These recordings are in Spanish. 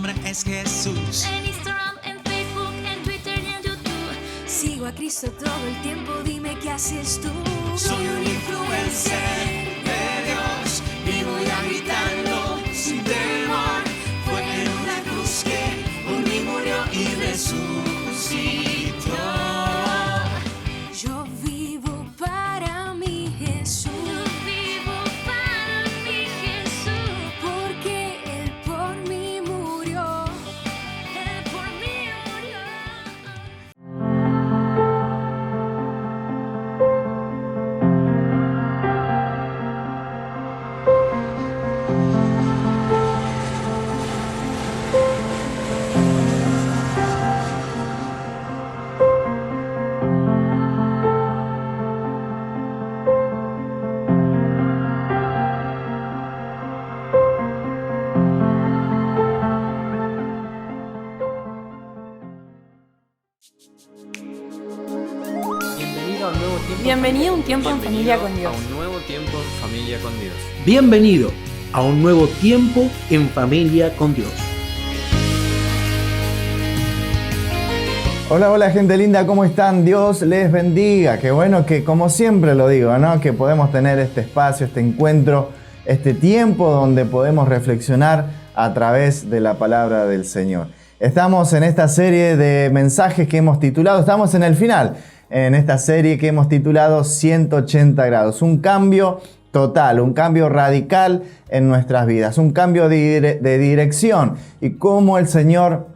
nombre es Jesús. En Instagram, en Facebook, en Twitter y en YouTube. Sigo a Cristo todo el tiempo, dime qué haces tú. Soy un influencer de Dios y voy a gritarlo sin temor. Fue en una cruz que por mí murió y resucitó. Yo vivo para mi Jesús. Yo vivo para mi Jesús. Porque Él por mí murió. Él por mí murió. Bienvenido a un tiempo en familia con Dios. A un nuevo tiempo en familia con Dios. Bienvenido a un nuevo tiempo en familia con Dios. Hola gente linda, ¿cómo están? Dios les bendiga. Qué bueno que, como siempre lo digo, ¿no? Que podemos tener este espacio, este encuentro, este tiempo donde podemos reflexionar a través de la palabra del Señor. Estamos en esta serie de mensajes que hemos titulado, estamos en el final, en esta serie que hemos titulado 180 grados. Un cambio total, un cambio radical en nuestras vidas, un cambio de dirección y cómo el Señor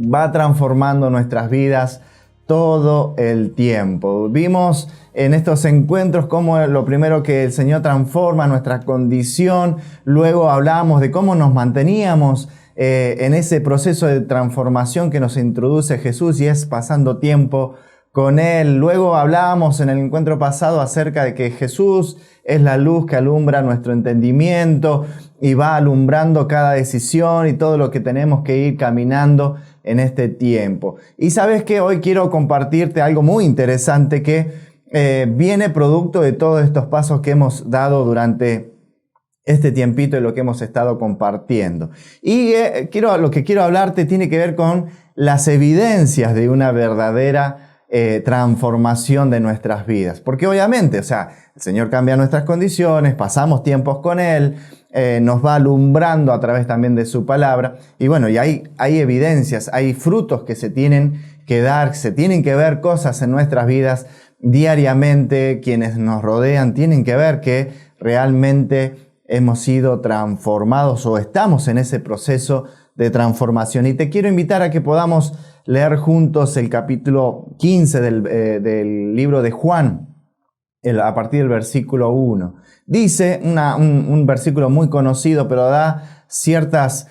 va transformando nuestras vidas todo el tiempo. Vimos en estos encuentros cómo lo primero que el Señor transforma nuestra condición, luego hablábamos de cómo nos manteníamos en ese proceso de transformación que nos introduce Jesús y es pasando tiempo con Él. Luego hablábamos en el encuentro pasado acerca de que Jesús es la luz que alumbra nuestro entendimiento y va alumbrando cada decisión y todo lo que tenemos que ir caminando en este tiempo. Y sabes que hoy quiero compartirte algo muy interesante que viene producto de todos estos pasos que hemos dado durante este tiempito y lo que hemos estado compartiendo. Y lo que quiero hablarte tiene que ver con las evidencias de una verdadera transformación de nuestras vidas. Porque obviamente, el Señor cambia nuestras condiciones, pasamos tiempos con Él, nos va alumbrando a través también de su palabra. Y bueno, y hay evidencias, hay frutos que se tienen que dar, se tienen que ver cosas en nuestras vidas diariamente. Quienes nos rodean tienen que ver que realmente hemos sido transformados o estamos en ese proceso de transformación. Y te quiero invitar a que podamos leer juntos el capítulo 15 del libro de Juan, a partir del versículo 1. Dice un versículo muy conocido, pero da ciertas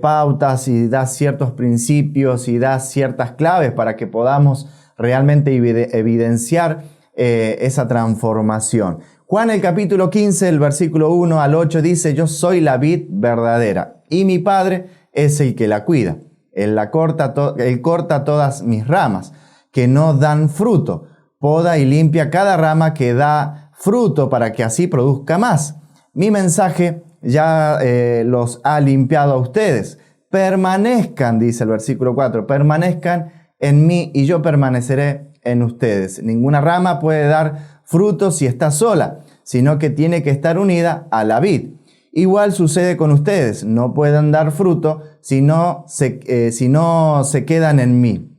pautas y da ciertos principios y da ciertas claves para que podamos realmente evidenciar esa transformación. Juan, el capítulo 15, el versículo 1 al 8 dice: yo soy la vid verdadera y mi Padre es el que la cuida. Él corta todas mis ramas que no dan fruto. Poda y limpia cada rama que da fruto para que así produzca más. Mi mensaje ya los ha limpiado a ustedes. Permanezcan, dice el versículo 4, permanezcan en mí y yo permaneceré en ustedes. Ninguna rama puede dar fruto si está sola, sino que tiene que estar unida a la vid. Igual sucede con ustedes, no pueden dar fruto si no se quedan en mí.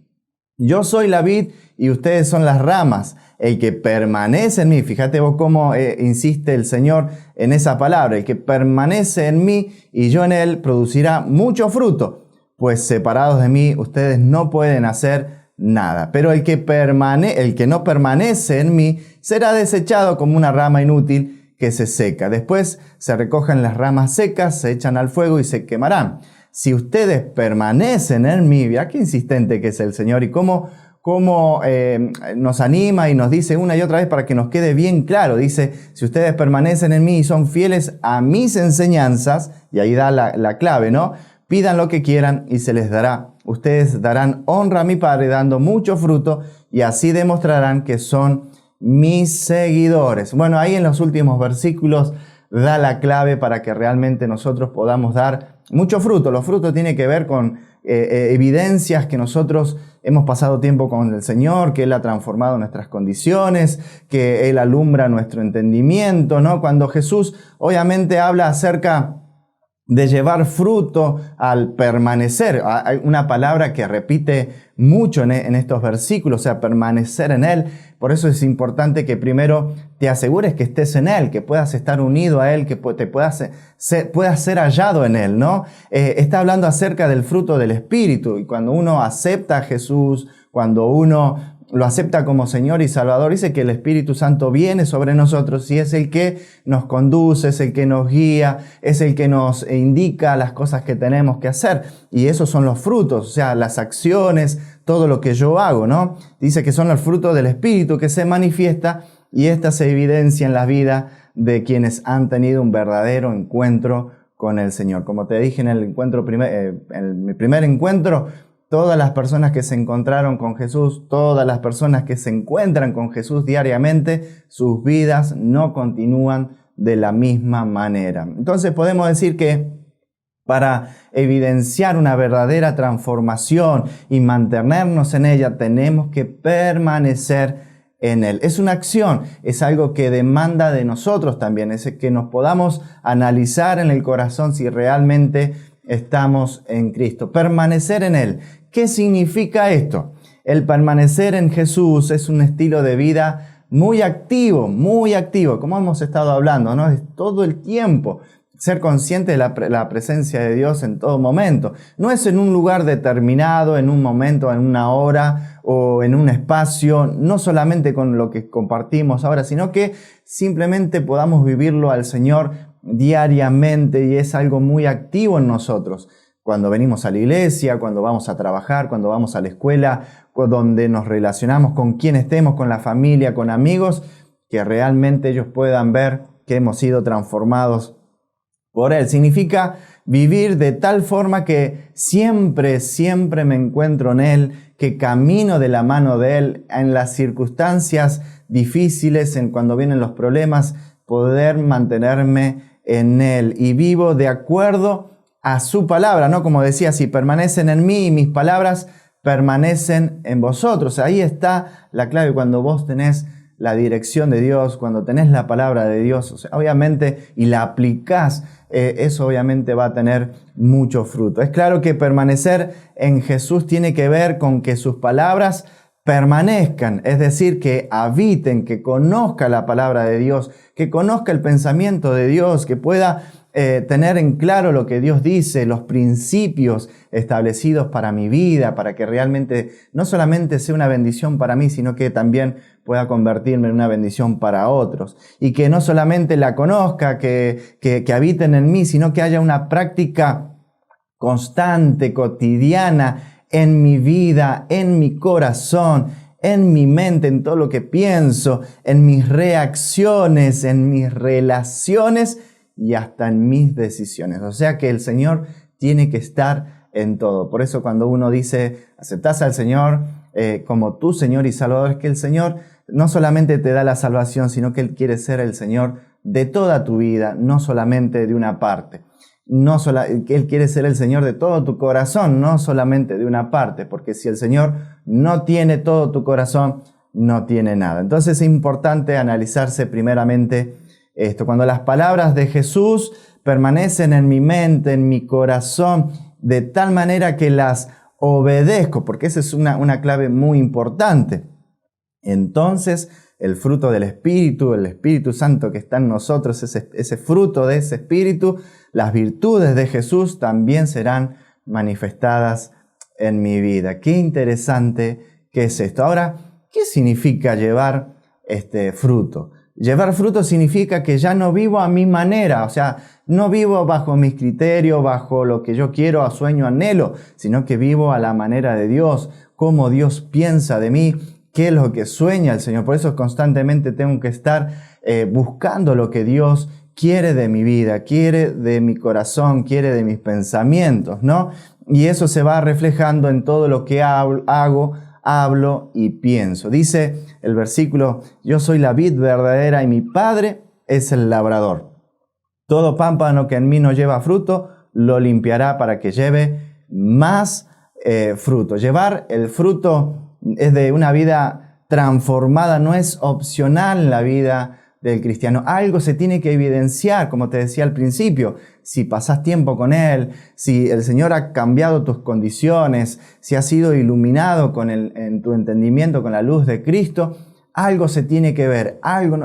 Yo soy la vid y ustedes son las ramas. El que permanece en mí, fíjate vos cómo insiste el Señor en esa palabra, el que permanece en mí y yo en él producirá mucho fruto, pues separados de mí ustedes no pueden hacer nada. Pero el que no permanece en mí será desechado como una rama inútil que se seca. Después se recogen las ramas secas, se echan al fuego y se quemarán. Si ustedes permanecen en mí, mira qué insistente que es el Señor y cómo nos anima y nos dice una y otra vez para que nos quede bien claro. Dice, si ustedes permanecen en mí y son fieles a mis enseñanzas, y ahí da la clave, ¿no? Pidan lo que quieran y se les dará. Ustedes darán honra a mi Padre dando mucho fruto y así demostrarán que son mis seguidores. Bueno, ahí en los últimos versículos da la clave para que realmente nosotros podamos dar mucho fruto. Los frutos tienen que ver con evidencias que nosotros hemos pasado tiempo con el Señor, que Él ha transformado nuestras condiciones, que Él alumbra nuestro entendimiento, ¿no? Cuando Jesús obviamente habla acerca de llevar fruto al permanecer, hay una palabra que repite mucho en estos versículos, o sea, permanecer en Él. Por eso es importante que primero te asegures que estés en Él, que puedas estar unido a Él, que puedas ser hallado en Él, ¿no? Está hablando acerca del fruto del Espíritu, y cuando uno acepta a Jesús, cuando uno lo acepta como Señor y Salvador, dice que el Espíritu Santo viene sobre nosotros y es el que nos conduce, es el que nos guía, es el que nos indica las cosas que tenemos que hacer. Y esos son los frutos, o sea, las acciones, todo lo que yo hago, ¿no? Dice que son los frutos del Espíritu que se manifiesta y esta se evidencia en la vida de quienes han tenido un verdadero encuentro con el Señor. Como te dije en mi primer encuentro, todas las personas que se encontraron con Jesús, todas las personas que se encuentran con Jesús diariamente, sus vidas no continúan de la misma manera. Entonces podemos decir que para evidenciar una verdadera transformación y mantenernos en ella, tenemos que permanecer en Él. Es una acción, es algo que demanda de nosotros también, es que nos podamos analizar en el corazón si realmente estamos en Cristo. Permanecer en Él. ¿Qué significa esto? El permanecer en Jesús es un estilo de vida muy activo, como hemos estado hablando, ¿no? Es todo el tiempo. Ser consciente de la presencia de Dios en todo momento. No es en un lugar determinado, en un momento, en una hora o en un espacio, no solamente con lo que compartimos ahora, sino que simplemente podamos vivirlo al Señor diariamente y es algo muy activo en nosotros. Cuando venimos a la iglesia, cuando vamos a trabajar, cuando vamos a la escuela, donde nos relacionamos con quien estemos, con la familia, con amigos, que realmente ellos puedan ver que hemos sido transformados por Él. Significa vivir de tal forma que siempre me encuentro en Él, que camino de la mano de Él en las circunstancias difíciles, en cuando vienen los problemas, poder mantenerme en Él y vivo de acuerdo a su palabra, ¿no? Como decía, si permanecen en mí y mis palabras permanecen en vosotros. Ahí está la clave cuando vos tenés la dirección de Dios, cuando tenés la palabra de Dios, o sea, obviamente, y la aplicás, eso obviamente va a tener mucho fruto. Es claro que permanecer en Jesús tiene que ver con que sus palabras permanezcan, es decir, que habiten, que conozca la palabra de Dios, que conozca el pensamiento de Dios, que pueda tener en claro lo que Dios dice, los principios establecidos para mi vida, para que realmente no solamente sea una bendición para mí, sino que también pueda convertirme en una bendición para otros. Y que no solamente la conozca, que habiten en mí, sino que haya una práctica constante, cotidiana, en mi vida, en mi corazón, en mi mente, en todo lo que pienso, en mis reacciones, en mis relaciones y hasta en mis decisiones. O sea que el Señor tiene que estar en todo. Por eso cuando uno dice, aceptás al Señor como tu Señor y Salvador, es que el Señor no solamente te da la salvación, sino que Él quiere ser el Señor de toda tu vida, no solamente de una parte. Él quiere ser el Señor de todo tu corazón, no solamente de una parte, porque si el Señor no tiene todo tu corazón, no tiene nada. Entonces es importante analizarse primeramente esto. Cuando las palabras de Jesús permanecen en mi mente, en mi corazón, de tal manera que las obedezco, porque esa es una clave muy importante, entonces el fruto del Espíritu, el Espíritu Santo que está en nosotros, ese fruto de ese Espíritu, las virtudes de Jesús también serán manifestadas en mi vida. Qué interesante que es esto. Ahora, ¿qué significa llevar este fruto? Llevar fruto significa que ya no vivo a mi manera, o sea, no vivo bajo mis criterios, bajo lo que yo quiero, a sueño, anhelo, sino que vivo a la manera de Dios, cómo Dios piensa de mí, qué es lo que sueña el Señor. Por eso constantemente tengo que estar buscando lo que Dios quiere de mi vida, quiere de mi corazón, quiere de mis pensamientos, ¿no? Y eso se va reflejando en todo lo que hago, hablo y pienso. Dice el versículo, yo soy la vid verdadera y mi Padre es el labrador. Todo pámpano que en mí no lleva fruto, lo limpiará para que lleve más fruto. Llevar el fruto es de una vida transformada, no es opcional en la vida del cristiano. Algo se tiene que evidenciar, como te decía al principio. Si pasas tiempo con Él, si el Señor ha cambiado tus condiciones, si has sido iluminado en tu entendimiento con la luz de Cristo, algo se tiene que ver.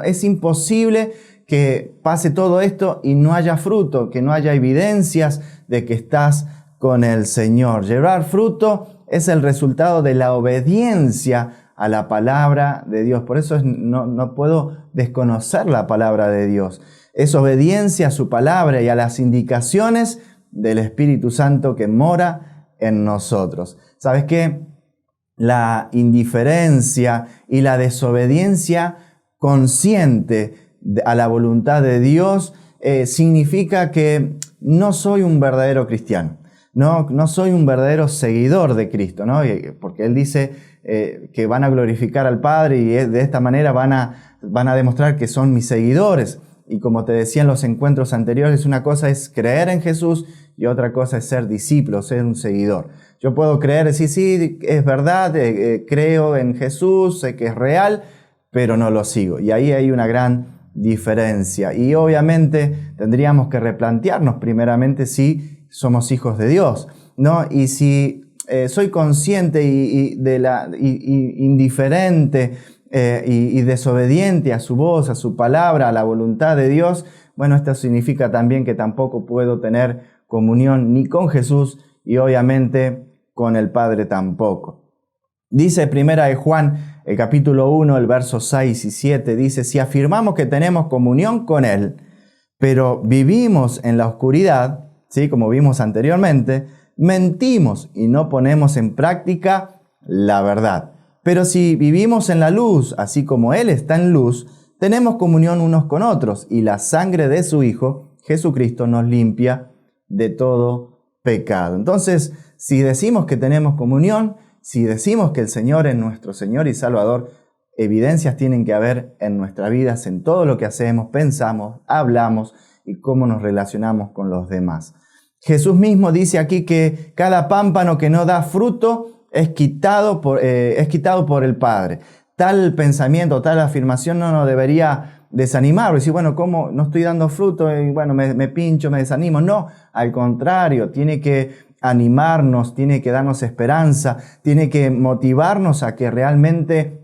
Es imposible que pase todo esto y no haya fruto, que no haya evidencias de que estás con el Señor. Llevar fruto es el resultado de la obediencia a la palabra de Dios. Por eso no puedo desconocer la palabra de Dios. Es obediencia a su palabra y a las indicaciones del Espíritu Santo que mora en nosotros. ¿Sabes qué? La indiferencia y la desobediencia consciente a la voluntad de Dios significa que no soy un verdadero cristiano. No soy un verdadero seguidor de Cristo, ¿no? Porque Él dice que van a glorificar al Padre y de esta manera van a demostrar que son mis seguidores. Y como te decía en los encuentros anteriores, una cosa es creer en Jesús y otra cosa es ser discípulo, ser un seguidor. Yo puedo creer, decir, sí, es verdad, creo en Jesús, sé que es real, pero no lo sigo. Y ahí hay una gran diferencia. Y obviamente tendríamos que replantearnos primeramente si somos hijos de Dios, ¿no? Y si soy consciente y indiferente y desobediente a su voz, a su palabra, a la voluntad de Dios, bueno, esto significa también que tampoco puedo tener comunión ni con Jesús y obviamente con el Padre tampoco. Dice Primera de Juan, el capítulo 1, el verso 6 y 7, dice: si afirmamos que tenemos comunión con Él, pero vivimos en la oscuridad, ¿sí? Como vimos anteriormente, mentimos y no ponemos en práctica la verdad. Pero si vivimos en la luz, así como Él está en luz, tenemos comunión unos con otros y la sangre de su Hijo, Jesucristo, nos limpia de todo pecado. Entonces, si decimos que tenemos comunión, si decimos que el Señor es nuestro Señor y Salvador, evidencias tienen que haber en nuestras vidas, en todo lo que hacemos, pensamos, hablamos y cómo nos relacionamos con los demás. Jesús mismo dice aquí que cada pámpano que no da fruto es quitado por el Padre. Tal pensamiento, tal afirmación no nos debería desanimar. Decir, bueno, ¿cómo no estoy dando fruto? Y bueno, me pincho, me desanimo. No, al contrario, tiene que animarnos, tiene que darnos esperanza, tiene que motivarnos a que realmente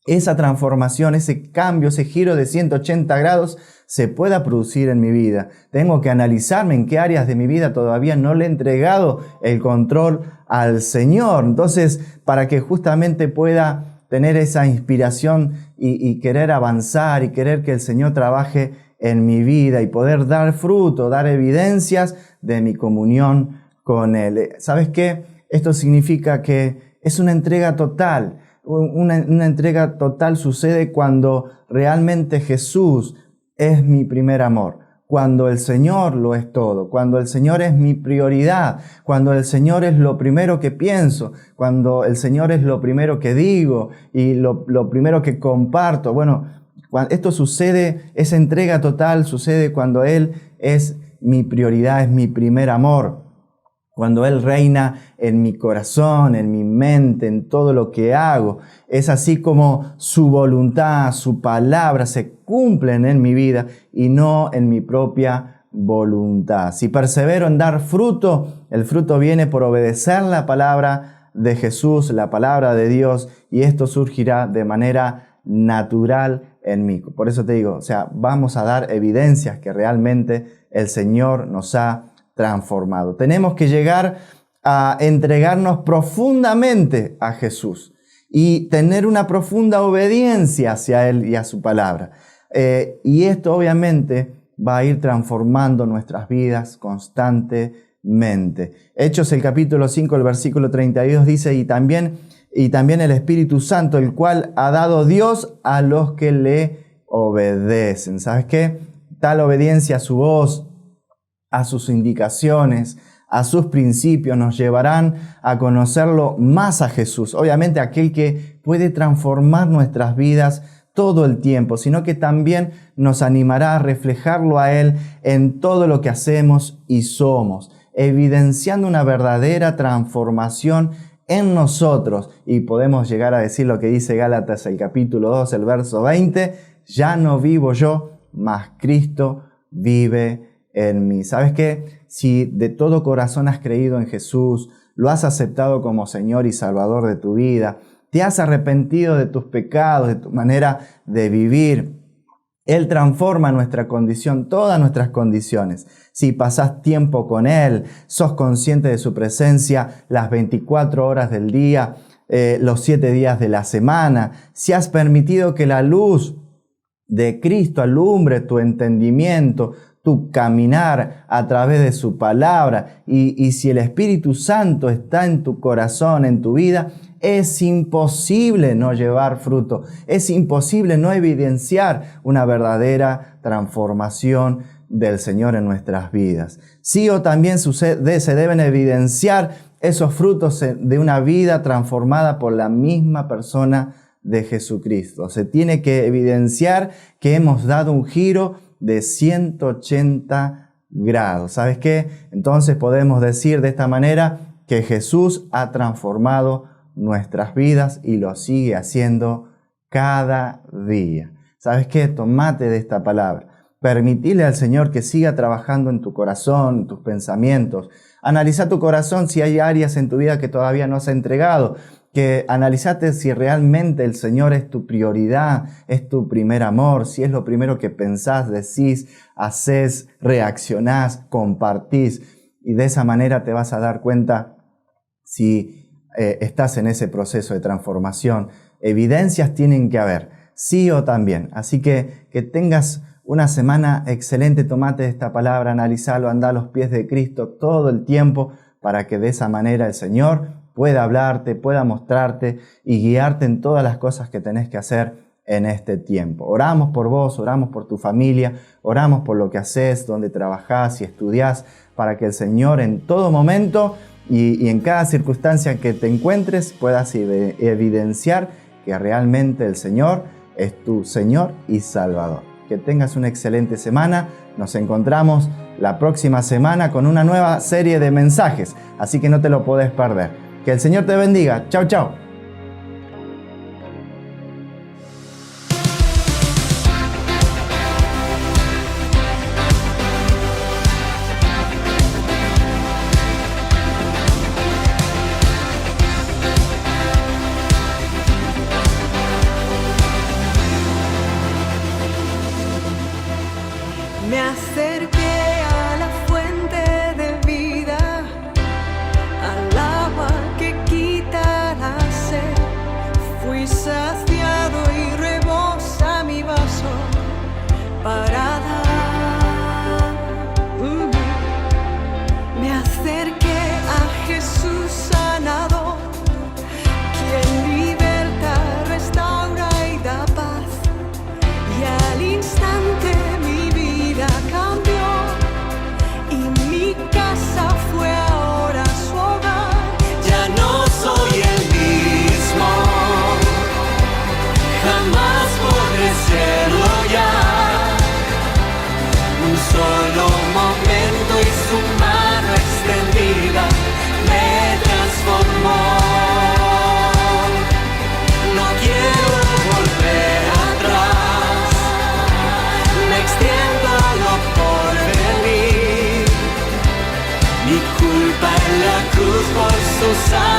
esa transformación, ese cambio, ese giro de 180 grados se pueda producir en mi vida. Tengo que analizarme en qué áreas de mi vida todavía no le he entregado el control al Señor. Entonces, para que justamente pueda tener esa inspiración y querer avanzar y querer que el Señor trabaje en mi vida y poder dar fruto, dar evidencias de mi comunión con Él. ¿Sabes qué? Esto significa que es una entrega total. Una entrega total sucede cuando realmente Jesús es mi primer amor, cuando el Señor lo es todo, cuando el Señor es mi prioridad, cuando el Señor es lo primero que pienso, cuando el Señor es lo primero que digo y lo primero que comparto. Bueno, cuando esto sucede, esa entrega total sucede cuando Él es mi prioridad, es mi primer amor. Cuando Él reina en mi corazón, en mi mente, en todo lo que hago. Es así como su voluntad, su palabra se cumplen en mi vida y no en mi propia voluntad. Si persevero en dar fruto, el fruto viene por obedecer la palabra de Jesús, la palabra de Dios, y esto surgirá de manera natural en mí. Por eso te digo, vamos a dar evidencias que realmente el Señor nos ha transformado. Tenemos que llegar a entregarnos profundamente a Jesús y tener una profunda obediencia hacia Él y a su palabra. Y esto obviamente va a ir transformando nuestras vidas constantemente. Hechos el capítulo 5, el versículo 32 dice, y también el Espíritu Santo, el cual ha dado Dios a los que le obedecen. ¿Sabes qué? Tal obediencia a su voz, a sus indicaciones, a sus principios, nos llevarán a conocerlo más a Jesús. Obviamente aquel que puede transformar nuestras vidas todo el tiempo, sino que también nos animará a reflejarlo a Él en todo lo que hacemos y somos, evidenciando una verdadera transformación en nosotros. Y podemos llegar a decir lo que dice Gálatas el capítulo 2, el verso 20, ya no vivo yo, mas Cristo vive en mí. ¿Sabes qué? Si de todo corazón has creído en Jesús, lo has aceptado como Señor y Salvador de tu vida, te has arrepentido de tus pecados, de tu manera de vivir, Él transforma nuestra condición, todas nuestras condiciones. Si pasás tiempo con Él, sos consciente de su presencia las 24 horas del día, los 7 días de la semana, si has permitido que la luz de Cristo alumbre tu entendimiento, tu caminar a través de su palabra, y si el Espíritu Santo está en tu corazón, en tu vida, es imposible no llevar fruto, es imposible no evidenciar una verdadera transformación del Señor en nuestras vidas. Sí o también se deben evidenciar esos frutos de una vida transformada por la misma persona de Jesucristo. Se tiene que evidenciar que hemos dado un giro de 180 grados. ¿Sabes qué? Entonces podemos decir de esta manera que Jesús ha transformado nuestras vidas y lo sigue haciendo cada día. ¿Sabes qué? Tomate de esta palabra. Permitile al Señor que siga trabajando en tu corazón, en tus pensamientos. Analiza tu corazón si hay áreas en tu vida que todavía no has entregado. Que analizate si realmente el Señor es tu prioridad, es tu primer amor, si es lo primero que pensás, decís, hacés, reaccionás, compartís. Y de esa manera te vas a dar cuenta si estás en ese proceso de transformación. Evidencias tienen que haber, sí o también. Así que tengas una semana excelente. Tomate esta palabra, analizalo, anda a los pies de Cristo todo el tiempo para que de esa manera el Señor pueda hablarte, pueda mostrarte y guiarte en todas las cosas que tenés que hacer en este tiempo. Oramos por vos, oramos por tu familia, oramos por lo que haces, donde trabajás y estudiás, para que el Señor en todo momento y en cada circunstancia que te encuentres puedas evidenciar que realmente el Señor es tu Señor y Salvador. Que tengas una excelente semana. Nos encontramos la próxima semana con una nueva serie de mensajes, así que no te lo podés perder. Que el Señor te bendiga. Chao, chao. Me acerqué a la fuente de vida, al agua que quita la sed. Fui saciado y rebosa mi vaso para dar. Me acerqué a Jesús sanador, quien liberta, restaura y da paz. Y al instante cambió y mi casa fue ahora su hogar. Ya no soy el mismo, jamás podré serlo ya. Un solo momento y su mano extendida me transformó. No quiero volver atrás, me extiendo por venir. Mi culpa en la cruz por su sangre